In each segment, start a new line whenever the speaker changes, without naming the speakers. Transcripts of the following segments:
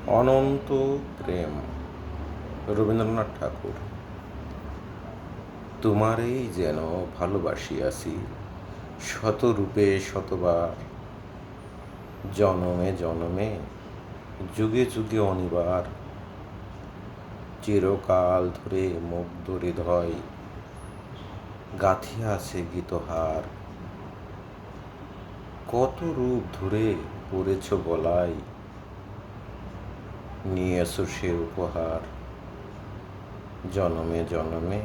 অনন্ত প্রেম, রবীন্দ্রনাথ ঠাকুর। তোমারেই যেন ভালোবাসিয়াছি শতরূপে শতবার, জনমে জনমে যুগে যুগে অনিবার। চিরকাল ধরে মুগ্ধ হৃদয় গাঁথিয়া আছে গীতহার। কত রূপ ধরে পড়েছ গলায়, নিয়েছ সে উপহার। জনমে জনমে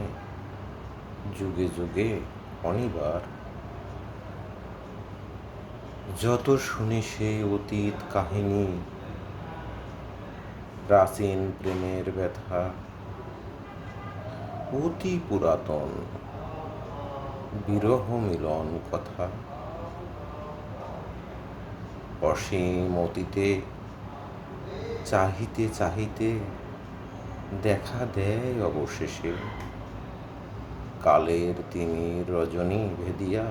যুগে যুগে অনিবার। যত শুনি সেই অতীত কাহিনী, প্রাচীন প্রেমের ব্যথা, অতি পুরাতন বিরহ মিলন কথা। অসীম অতীতে চাহিতে চাহিতে দেখা দেয় অবশেষে কালের তিমির রজনী ভেদিয়া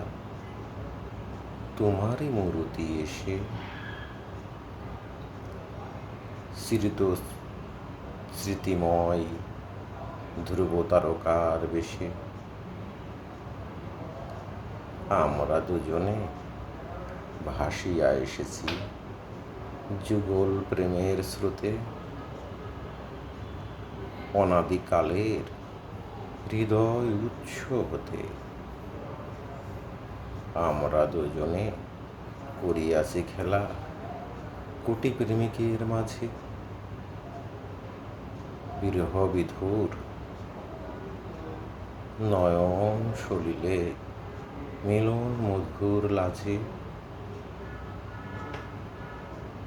তোমারই মূরতি এসে। স্মৃত স্মৃতিময় ধ্রুব তারকার বেশে আমরা দুজনে ভাসিয়া এসেছি যুগল প্রেমের স্রোতে। অনাদিকালের হৃদয় উৎস হতে আমরা দুজনে করিয়াছি খেলা কোটি প্রেমিকের মাঝে। বিরহ বিধুর নয়ন সলিলে মিলন মধুর লাজে।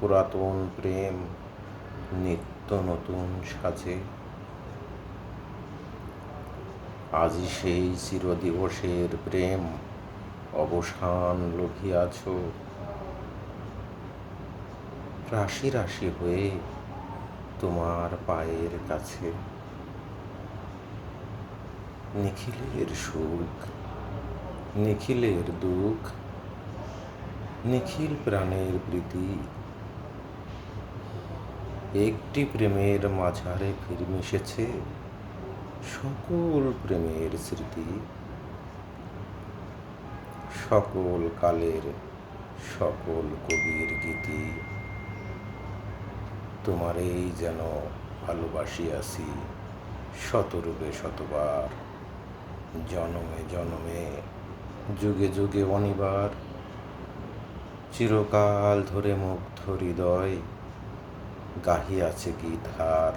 পুরাতন প্রেম নিত্য নতুন সাজে। আজি সেই চিরদিবসের প্রেম অবসান লভিয়াছ, রাশি রাশি হয়ে তোমার পায়ের কাছে। নিখিলের সুখ নিখিলের দুঃখ, নিখিল প্রাণের প্রীতি, একটি প্রেমের মাঝারে ফিরে মিশেছে সকল প্রেমের স্মৃতি। সকল কালের সকল কবির গীতি, তোমারেই যেন ভালোবাসিয়াছি শতরূপে শতবার, জনমে জনমে যুগে যুগে অনিবার। চিরকাল ধরে মুগ্ধ হৃদয় গাহিয়াছে গীতহার।